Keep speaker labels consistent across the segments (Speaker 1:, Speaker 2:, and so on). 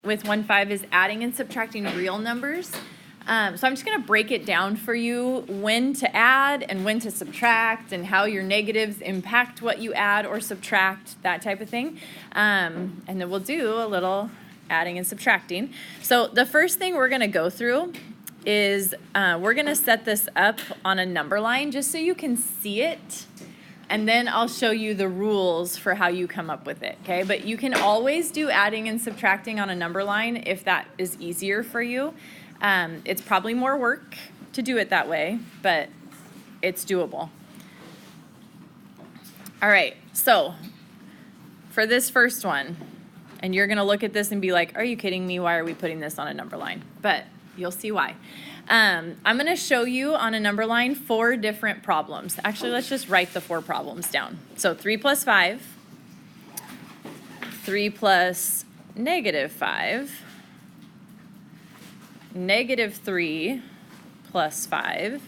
Speaker 1: with 1-5 is adding and subtracting real numbers. So I'm just going to break it down for you when to add and when to subtract and how your negatives impact what you add or subtract, that type of thing. And then we'll do a little adding and subtracting. So the first thing we're going to go through is we're going to set this up on a number line just so you can see it. And then I'll show you the rules for how you come up with it, okay? But you can always do adding and subtracting on a number line if that is easier for you. It's probably more work to do it that way, but it's doable. All right, so for this first one, and you're gonna look at this and be like, are you kidding me? Why are we putting this on a number line? But you'll see why. I'm gonna show you on a number line 4 different problems. Actually, let's just write the 4 problems down. So 3 plus 5, 3 plus negative 5, negative 3 plus 5,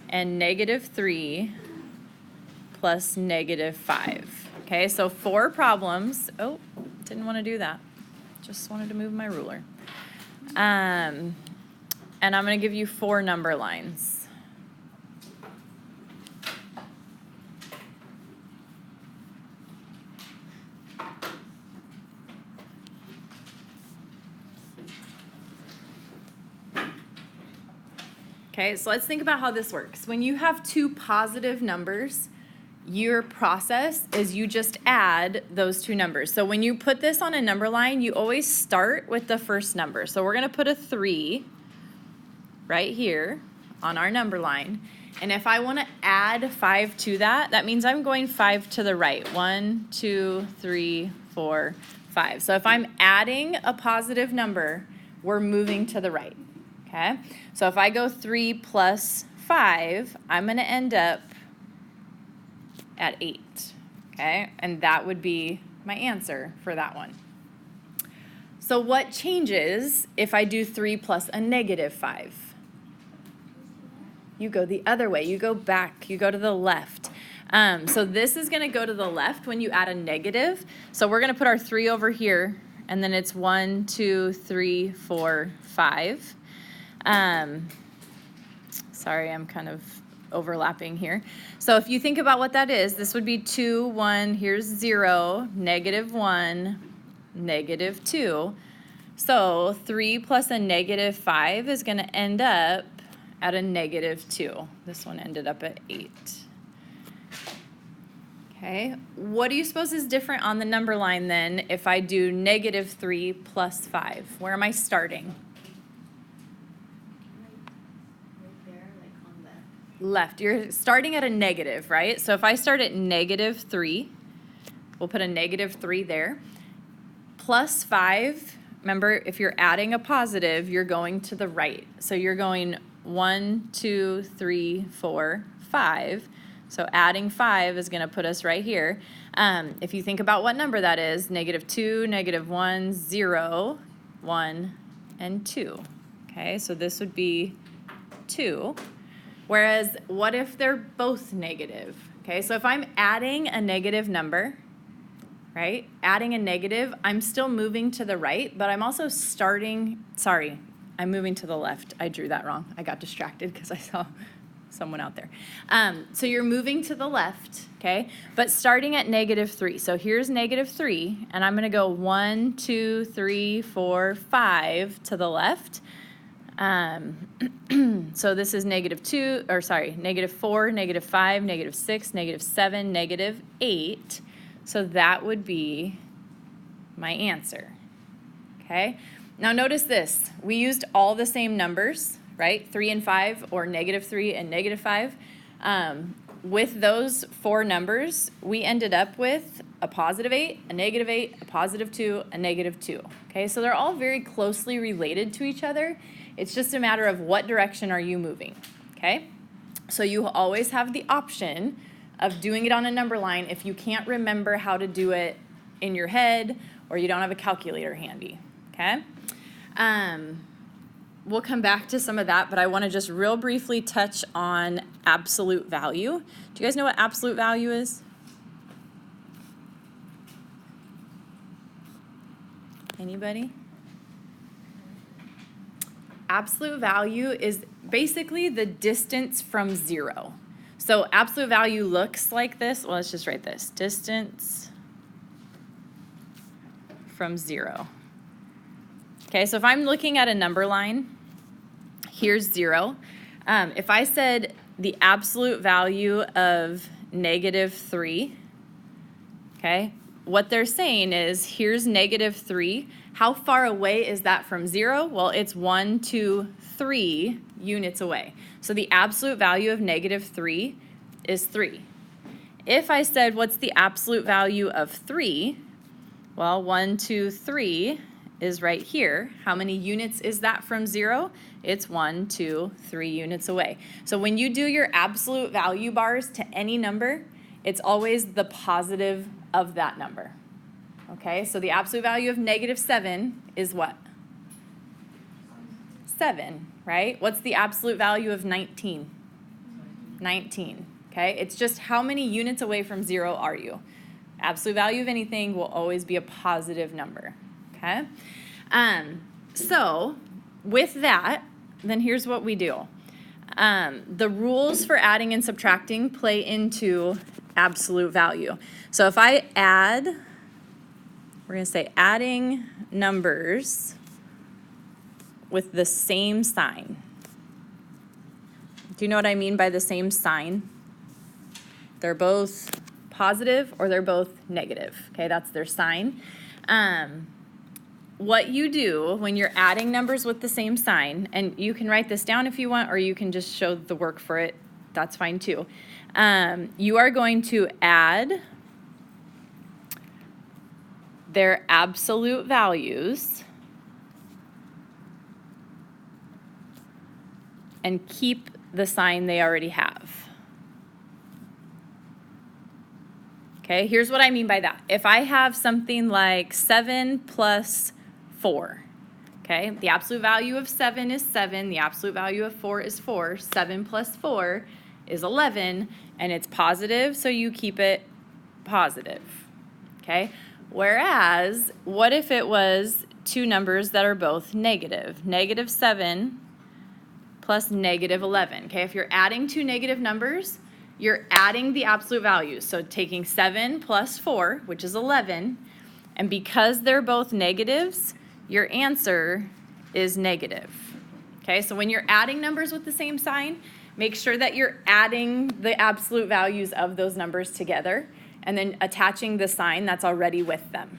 Speaker 1: and negative 3 plus negative 5. Okay, so 4 problems. Oh, didn't want to do that. Just wanted to move my ruler. And I'm going to give you 4 number lines. Okay, so let's think about how this works. When you have 2 positive numbers, your process is you just add those 2 numbers. So when you put this on a number line, you always start with the first number. So we're going to put a 3 right here on our number line. And if I want to add 5 to that, that means I'm going 5 to the right. 1, 2, 3, 4, 5. So if I'm adding a positive number, we're moving to the right. Okay? So if I go 3 plus 5, I'm going to end up at 8, okay? And that would be my answer for that one. So what changes if I do 3 plus a negative 5? You go the other way. You go back. You go to the left. So this is going to go to the left when you add a negative. So we're going to put our 3 over here, and then it's 1, 2, 3, 4, 5. Sorry, I'm kind of overlapping here. So if you think about what that is, this would be 2, 1, here's 0, negative 1, negative 2. So 3 plus a negative 5 is going to end up at a negative 2. This one ended up at 8. Okay, what do you suppose is different on the number line then if I do negative 3 plus 5? Where am I starting? Left. You're starting at a negative, right? So if I start at negative 3, we'll put a negative 3 there. Plus 5, remember, if you're adding a positive, you're going to the right. So you're going 1, 2, 3, 4, 5. So adding 5 is going to put us right here. If you think about what number that is, negative 2, negative 1, 0, 1, and 2. Okay, so this would be 2. Whereas, what if they're both negative? Okay, so if I'm adding a negative number, right, adding a negative, I'm still moving to the right, but I'm also starting, sorry, I'm moving to the left. I drew that wrong. I got distracted because I saw someone out there. So you're moving to the left, okay, but starting at negative 3. So here's negative 3, and I'm going to go 1, 2, 3, 4, 5 to the left. So this is negative 2, or sorry, negative 4, negative 5, negative 6, negative 7, negative 8. So that would be my answer. Okay? Now notice this. We used all the same numbers, right? 3 and 5, or negative 3 and negative 5. With those 4 numbers, we ended up with a positive 8, a negative 8, a positive 2, a negative 2. Okay? So they're all very closely related to each other. It's just a matter of what direction are you moving, okay? So you always have the option of doing it on a number line if you can't remember how to do it in your head or you don't have a calculator handy, okay? We'll come back to some of that, but I want to just real briefly touch on absolute value. Do you guys know what absolute value is? Anybody? Absolute value is basically the distance from 0. So absolute value looks like this. Well, let's just write this. Distance from 0. Okay, so if I'm looking at a number line, here's 0. If I said the absolute value of -3, okay, what they're saying is here's -3. How far away is that from 0? Well, it's 1, 2, 3 units away. So the absolute value of -3 is 3. If I said what's the absolute value of 3, well, 1, 2, 3 is right here. How many units is that from 0? It's 1, 2, 3 units away. So when you do your absolute value bars to any number, it's always the positive of that number. Okay, so the absolute value of -7 is what? 7, right? What's the absolute value of 19? 19, okay? It's just how many units away from 0 are you? Absolute value of anything will always be a positive number, okay? So with that, then here's what we do. The rules for adding and subtracting play into absolute value. So if I add, we're going to say adding numbers with the same sign. Do you know what I mean by the same sign? They're both positive or they're both negative. Okay, that's their sign. What you do when you're adding numbers with the same sign, and you can write this down if you want, or you can just show the work for it, that's fine too. You are going to add their absolute values and keep the sign they already have. Okay, here's what I mean by that. If I have something like 7 plus 4, okay, the absolute value of 7 is 7, the absolute value of 4 is 4, 7 plus 4 is 11, and it's positive, so you keep it positive, okay? Whereas, what if it was two numbers that are both negative? -7 plus -11, okay? If you're adding two negative numbers, you're adding the absolute values. So taking 7 plus 4, which is 11, and because they're both negatives, your answer is negative. Okay, so when you're adding numbers with the same sign, make sure that you're adding the absolute values of those numbers together and then attaching the sign that's already with them.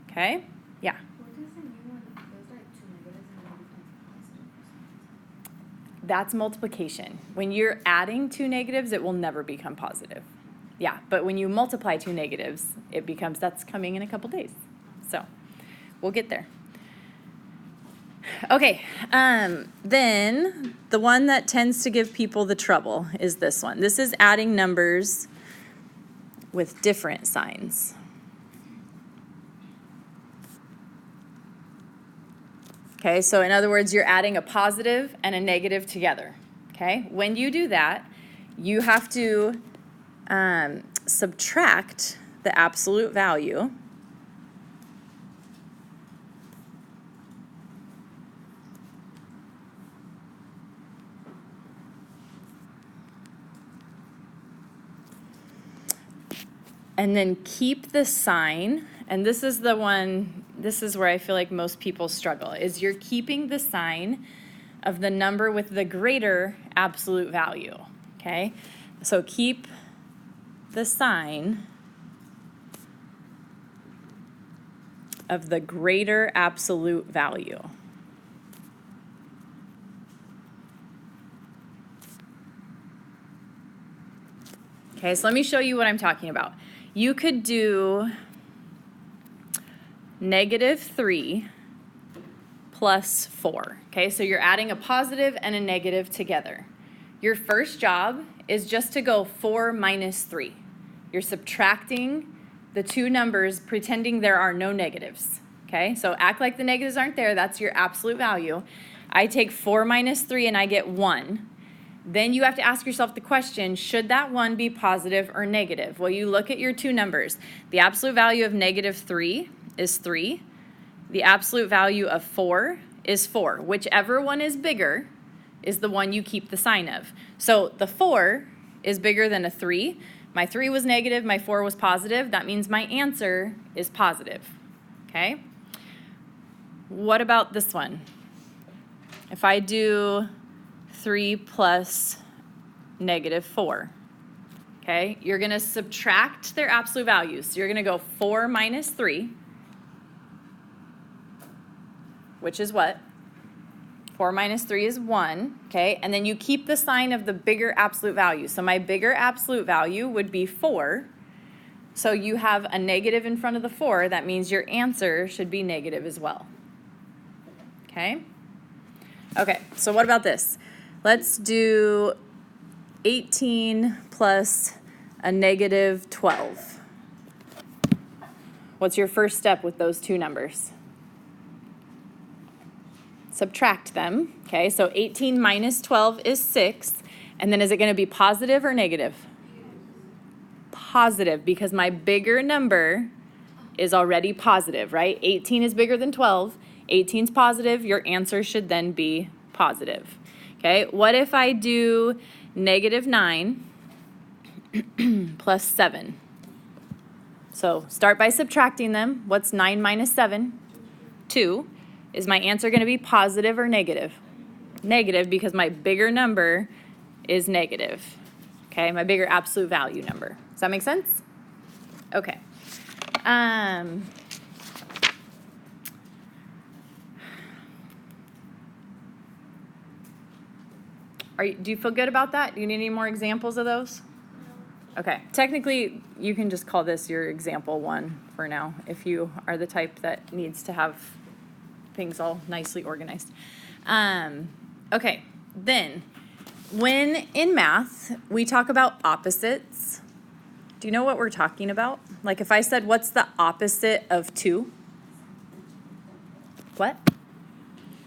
Speaker 1: Okay? Yeah.
Speaker 2: What does it mean when there's like two negatives and then it becomes positive?
Speaker 1: That's multiplication. When you're adding two negatives, it will never become positive. Yeah, but when you multiply two negatives, it becomes, that's coming in a couple days. So we'll get there. Okay, then the one that tends to give people the trouble is this one. This is adding numbers with different signs. Okay, so in other words, you're adding a positive and a negative together. Okay, when you do that, you have to subtract the absolute value and then keep the sign, and this is the one, this is where I feel like most people struggle, is you're keeping the sign of the number with the greater absolute value, okay? So keep the sign of the greater absolute value. Okay, so let me show you what I'm talking about. You could do -3 plus 4. Okay, so you're adding a positive and a negative together. Your first job is just to go 4 minus 3. You're subtracting the two numbers, pretending there are no negatives. Okay, so act like the negatives aren't there. That's your absolute value. I take 4 minus 3 and I get 1. Then you have to ask yourself the question, should that 1 be positive or negative? Well, you look at your two numbers. The absolute value of -3 is 3. the absolute value of 4 is 4. Whichever one is bigger is the one you keep the sign of. So the 4 is bigger than a 3. My 3 was negative, my 4 was positive. That means my answer is positive, okay? What about this one? If I do 3 plus negative 4, okay? You're going to subtract their absolute values. So you're going to go 4 minus 3, which is what? 4 minus 3 is 1, okay? And then you keep the sign of the bigger absolute value. So my bigger absolute value would be 4. So you have a negative in front of the 4. That means your answer should be negative as well, okay? Okay, so what about this? Let's do 18 plus a negative 12. What's your first step with those two numbers? Subtract them, okay? So 18 minus 12 is 6, and then is it going to be positive or negative? Positive, because my bigger number is already positive, right? 18 is bigger than 12. 18 is positive. Your answer should then be positive, okay? What if I do negative 9 plus 7? So start by subtracting them. What's 9 minus 7? 2. Is my answer going to be positive or negative? Negative, because my bigger number is negative. Okay, my bigger absolute value number. Does that make sense? Okay. Do you feel good about that? Do you need any more examples of those? Okay. Technically, you can just call this your example 1 for now if you are the type that needs to have things all nicely organized. Okay, then when in math we talk about opposites, do you know what we're talking about? Like if I said, what's the opposite of 2? What?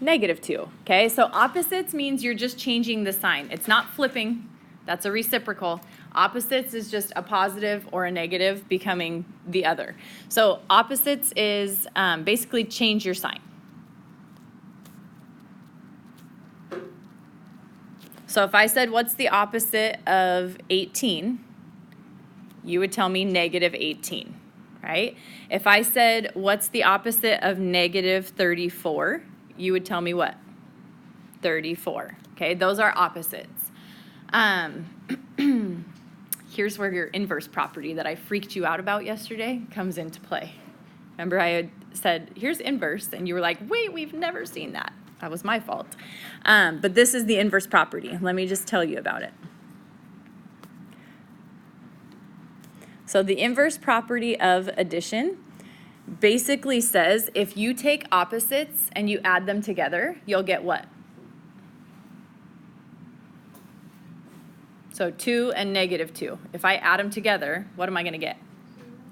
Speaker 1: Negative 2, okay? So opposites means you're just changing the sign. It's not flipping. That's a reciprocal. Opposites is just a positive or a negative becoming the other. So opposites is basically change your sign. So if I said, what's the opposite of 18? You would tell me negative 18, right? If I said, what's the opposite of negative 34? You would tell me what? 34, okay? Those are opposites. Here's where your inverse property that I freaked you out about yesterday comes into play. Remember I had said, here's inverse, and you were like, wait, we've never seen that. That was my fault. But this is the inverse property. Let me just tell you about it. So the inverse property of addition basically says if you take opposites and you add them together, you'll get what? So 2 and negative 2. If I add them together, what am I going to get?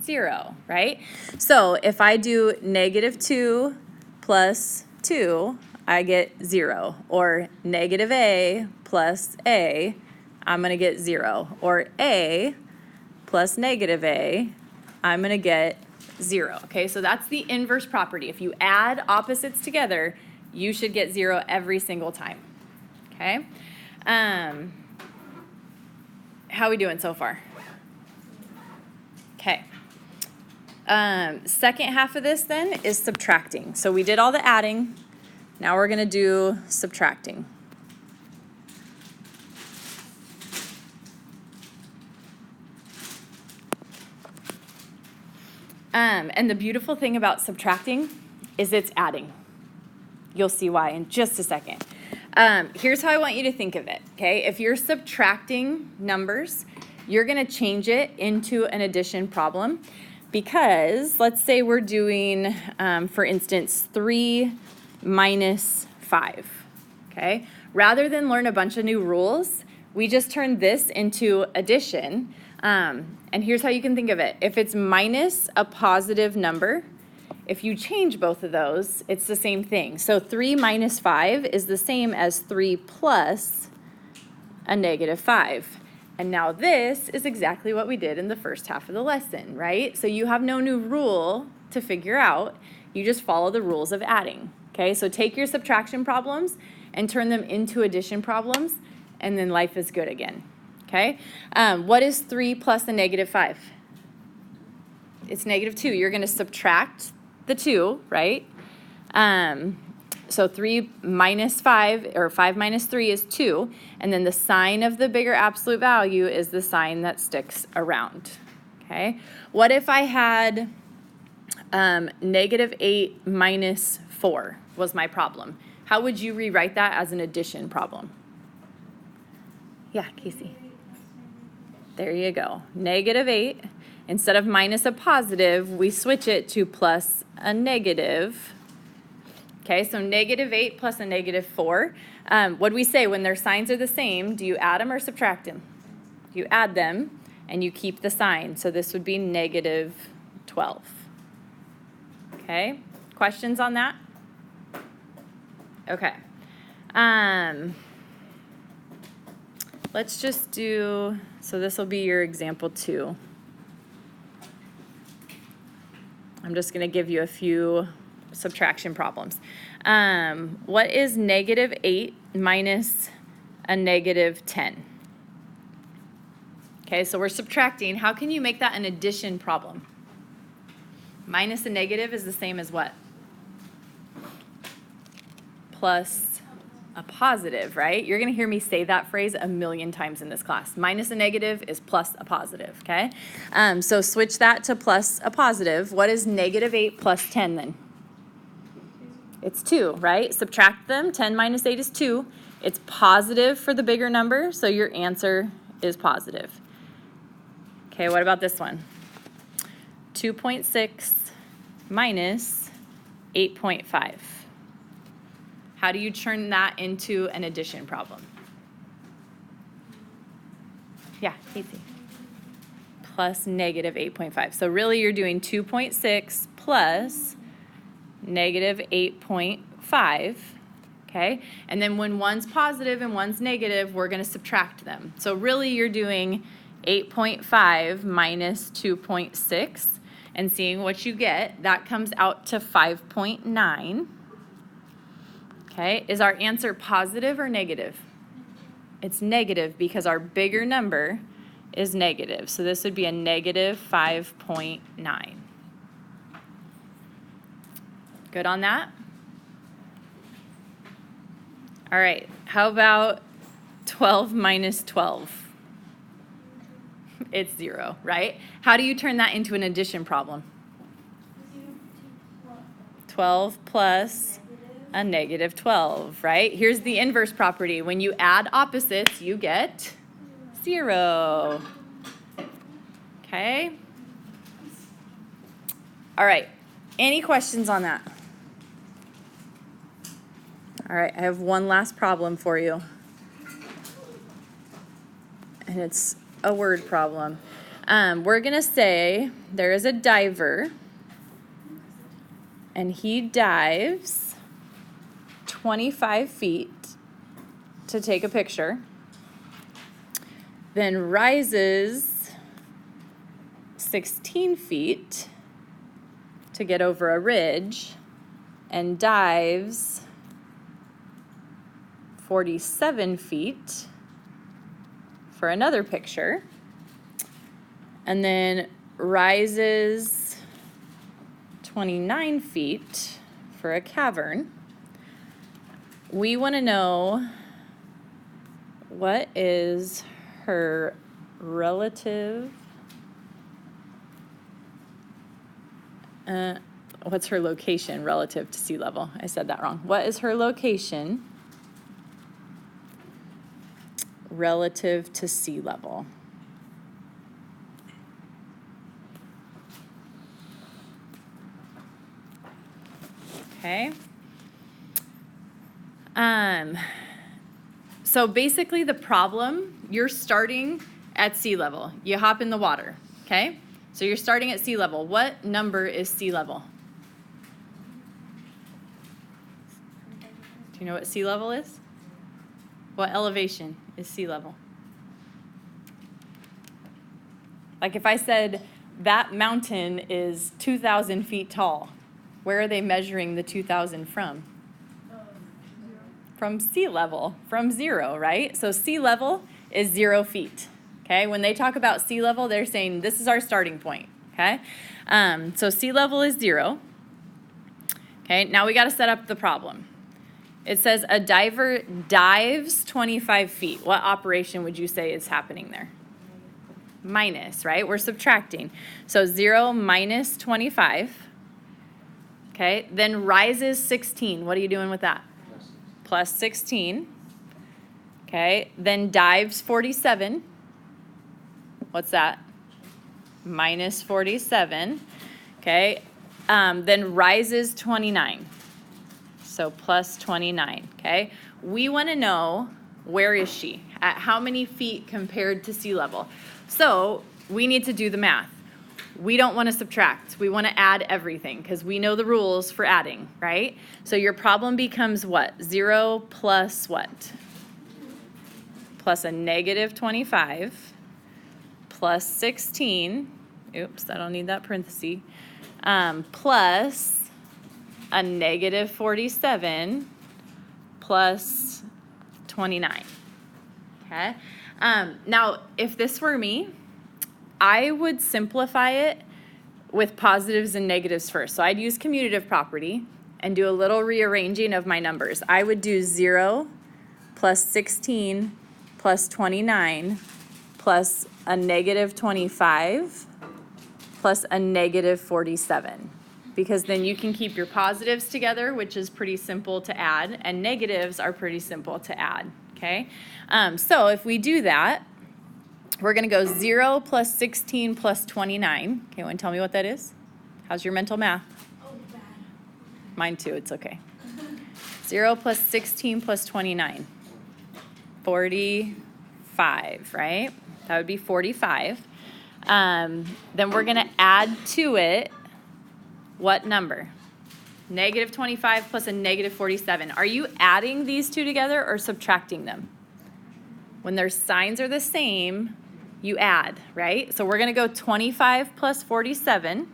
Speaker 1: 0, right? So if I do negative 2 plus 2, I get 0. Or negative a plus a, I'm going to get 0. Or a plus negative a, I'm going to get 0. Okay, so that's the inverse property. If you add opposites together, you should get 0 every single time. Okay? How are we doing so far? Okay. Second half of this then is subtracting. So we did all the adding. Now we're going to do subtracting. And the beautiful thing about subtracting is it's adding. You'll see why in just a second. Here's how I want you to think of it, okay? If you're subtracting numbers, you're going to change it into an addition problem because let's say we're doing, for instance, 3 minus 5, okay? Rather than learn a bunch of new rules, we just turn this into addition. And here's how you can think of it. If it's minus a positive number, if you change both of those, it's the same thing. So 3 minus 5 is the same as 3 plus a negative 5. And now this is exactly what we did in the first half of the lesson, right? So you have no new rule to figure out. You just follow the rules of adding, okay? So take your subtraction problems and turn them into addition problems, and then life is good again, okay? What is 3 plus a negative 5? It's negative 2. You're going to subtract the 2, right? So 3 minus 5, or 5 minus 3 is 2, and then the sign of the bigger absolute value is the sign that sticks around, okay? What if I had negative 8 minus 4 was my problem? How would you rewrite that as an addition problem? Yeah, Casey. There you go. Negative 8. Instead of minus a positive, we switch it to plus a negative. Okay, so negative 8 plus a negative 4. What do we say when their signs are the same? Do you add them or subtract them? You add them, and you keep the sign. So this would be negative 12. Okay, questions on that? Okay. Let's just do, so this will be your example 2. I'm just going to give you a few subtraction problems. What is negative 8 minus a negative 10? Okay, so we're subtracting. How can you make that an addition problem? Minus a negative is the same as what? Plus a positive, right? You're going to hear me say that phrase a million times in this class. Minus a negative is plus a positive, okay? So switch that to plus a positive. What is negative 8 plus 10 then? It's 2, right? Subtract them. 10 minus 8 is 2. It's positive for the bigger number, so your answer is positive. Okay, what about this one? 2.6 minus 8.5. How do you turn that into an addition problem? Yeah, Casey. Plus negative 8.5. So really you're doing 2.6 plus negative 8.5, okay? And then when one's positive and one's negative, we're going to subtract them. So really you're doing 8.5 minus 2.6 and seeing what you get. That comes out to 5.9. Okay, is our answer positive or negative? It's negative because our bigger number is negative. So this would be a negative 5.9. Good on that? All right, how about 12 minus 12? It's 0, right? How do you turn that into an addition problem? 12 plus a negative 12, right? Here's the inverse property. When you add opposites, you get 0. Okay? All right. Any questions on that? All right, I have one last problem for you. And it's a word problem. We're going to say there is a diver, and he dives 25 feet to take a picture, then rises 16 feet to get over a ridge, and dives 47 feet for another picture, and then rises 29 feet for a cavern. We want to know what is her relative, what's her location relative to sea level? I said that wrong. What is her location relative to sea level? Okay. So basically the problem, you're starting at sea level. You hop in the water, okay? So you're starting at sea level. What number is sea level? Do you know what sea level is? What elevation is sea level? Like if I said that mountain is 2,000 feet tall, Where are they measuring the 2,000 from? From sea level, from 0, right? So sea level is 0 feet, okay? When they talk about sea level, they're saying this is our starting point, okay? So sea level is 0. Okay, now we got to set up the problem. It says a diver dives 25 feet. What operation would you say is happening there? Minus, right? We're subtracting. So 0 minus 25. Okay, then rises 16. What are you doing with that? Plus 16. Okay, then dives 47. What's that? Minus 47. Okay, then rises 29. So plus 29, okay? We want to know, where is she? At how many feet compared to sea level? So we need to do the math. We don't want to subtract. We want to add everything because we know the rules for adding, right? So your problem becomes what? 0 plus what? Plus a negative 25 plus 16. Oops, I don't need that parenthesis. Plus a negative 47 plus 29. Okay? Now, if this were me, I would simplify it with positives and negatives first. So I'd use commutative property and do a little rearranging of my numbers. I would do 0 plus 16 plus 29 plus a negative 25 plus a negative 47. Because then you can keep your positives together, which is pretty simple to add, and negatives are pretty simple to add, okay? So if we do that, we're going to go 0 plus 16 plus 29. Okay, want to tell me what that is? How's your mental math?
Speaker 2: Oh, bad.
Speaker 1: Mine too, it's okay. 0 plus 16 plus 29. 45, right? That would be 45. Then we're going to add to it what number? Negative 25 plus a negative 47. Are you adding these two together or subtracting them? When their signs are the same, you add, right? So we're going to go 25 plus 47,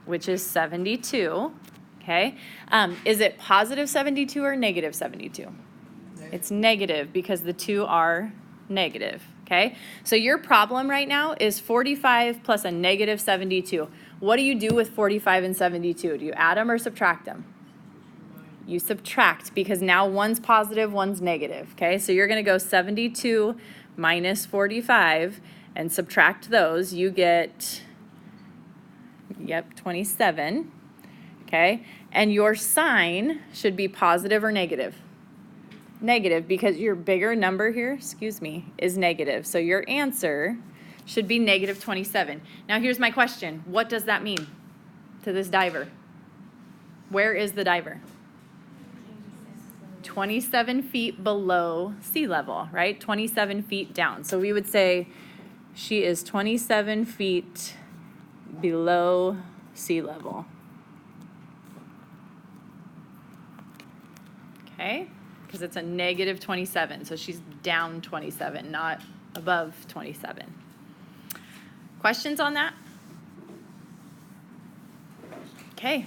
Speaker 1: which is 72, okay? Is it positive 72 or negative 72? It's negative because the two are negative, okay? So your problem right now is 45 plus a negative 72. What do you do with 45 and 72? Do you add them or subtract them? You subtract because now one's positive, one's negative, okay? So you're going to go 72 minus 45 and subtract those. You get, 27, okay? And your sign should be positive or negative? Negative, because your bigger number here, is negative. So your answer should be negative 27. Now here's my question. What does that mean to this diver? Where is the diver? 27 feet below sea level, right? 27 feet down. So we would say she is 27 feet below sea level. Okay? Because it's a negative 27, so she's down 27, not above 27. Questions on that? Okay.